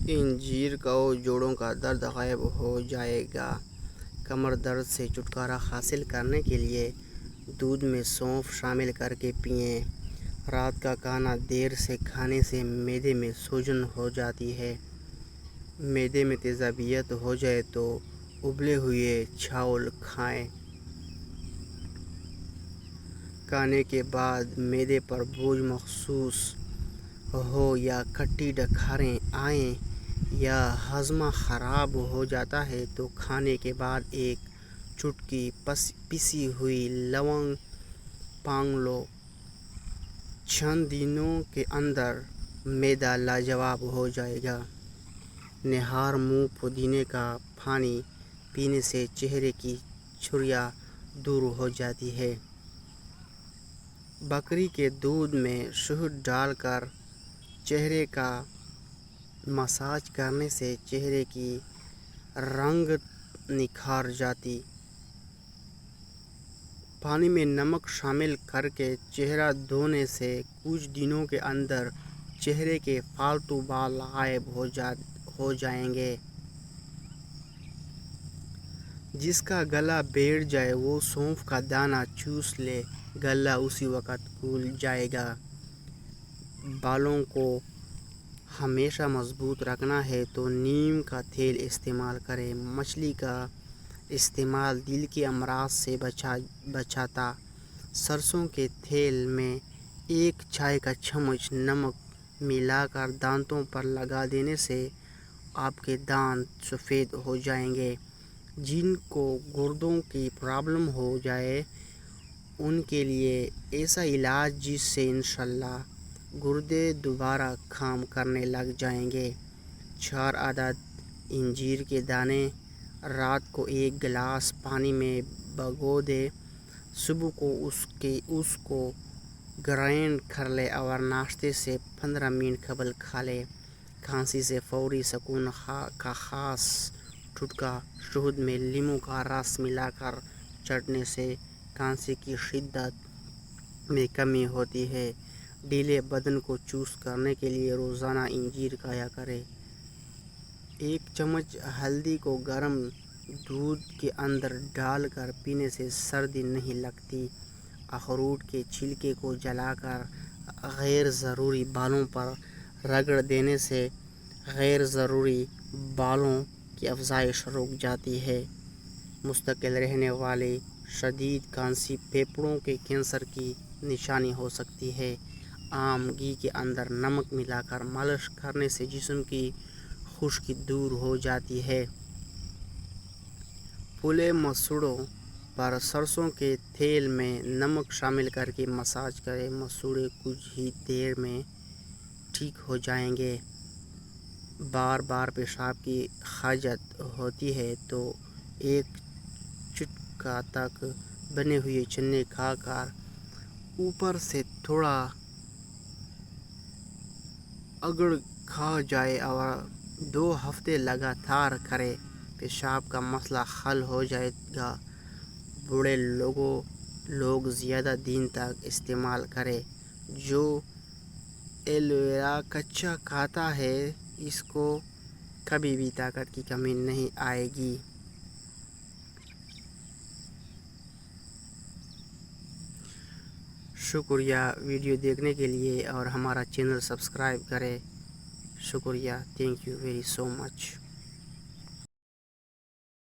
इंजीर खाओ, जोड़ों का दर्द गायब हो जाएगा। कमर दर्द से छुटकारा हासिल करने के लिए दूध में सौंफ शामिल करके पिएं। रात का खाना देर से खाने से मैदे में सूजन हो जाती है। मैदे में तेज़ाबियत हो जाए तो उबले हुए चावल खाएं। खाने के बाद मैदे पर बोझ महसूस हो या खट्टी डकारें आएं या हज़मा ख़राब हो जाता है तो खाने के बाद एक चुटकी पिसी हुई लौंग पांग लो। चंद दिनों के अंदर मैदा लाजवाब हो जाएगा। निहार मुँह पुदीने का पानी पीने से चेहरे की झुर्रियाँ दूर हो जाती है। बकरी के दूध में शहद डालकर चेहरे का मसाज करने से चेहरे की रंग निखार जाती। पानी में नमक शामिल करके चेहरा धोने से कुछ दिनों के अंदर चेहरे के फालतू बाल गायब हो जाएंगे। जिसका गला बैठ जाए वो सौंफ का दाना चूस ले, गला उसी वक्त खुल जाएगा। बालों को हमेशा मजबूत रखना है तो नीम का तेल इस्तेमाल करें। मछली का इस्तेमाल दिल के अमराज से बचाता। सरसों के तेल में एक चाय का चम्मच नमक मिलाकर दांतों पर लगा देने से आपके दांत सफ़ेद हो जाएंगे। जिनको गुर्दों की प्रॉब्लम हो जाए उनके लिए ऐसा इलाज जिससे इंशाल्लाह गुर्दे दोबारा काम करने लग जाएंगे। 4 अदद इंजीर के दाने रात को 1 गिलास पानी में भिगो दे। सुबह को उसको ग्राइंड कर ले और नाश्ते से 15 मिनट कबल खा ले। खांसी से फौरी सुकून का खास टुटका शहद में नींबू का रस मिलाकर चटने से खांसी की शिद्दत में कमी होती है। ढीले बदन को चुस्त करने के लिए रोज़ाना इंजीर खाया करें। 1 चम्मच हल्दी को गर्म दूध के अंदर डालकर पीने से सर्दी नहीं लगती। अखरोट के छिलके को जलाकर गैर ज़रूरी बालों पर रगड़ देने से गैर ज़रूरी बालों की अफज़ाइश रुक जाती है। मुस्तकिल रहने वाली शदीद खांसी फेफड़ों के कैंसर की निशानी हो सकती है। आम घी के अंदर नमक मिलाकर मालिश करने से जिस्म की खुश्की दूर हो जाती है। फूले मसूड़ों पर सरसों के तेल में नमक शामिल करके मसाज करें। मसूड़े कुछ ही देर में ठीक हो जाएंगे। बार बार पेशाब की खाजत होती है तो 1 चुटका तक बने हुए चने खाकर ऊपर से थोड़ा अगड़ खा जाए और 2 हफ्ते लगातार करें। पेशाब का मसला हल हो जाएगा। बूढ़े लोग ज़्यादा दिन तक इस्तेमाल करें। जो एलोवेरा कच्चा खाता है इसको कभी भी ताकत की कमी नहीं आएगी। शुक्रिया वीडियो देखने के लिए और हमारा चैनल सब्सक्राइब करें। शुक्रिया, thank you very so much.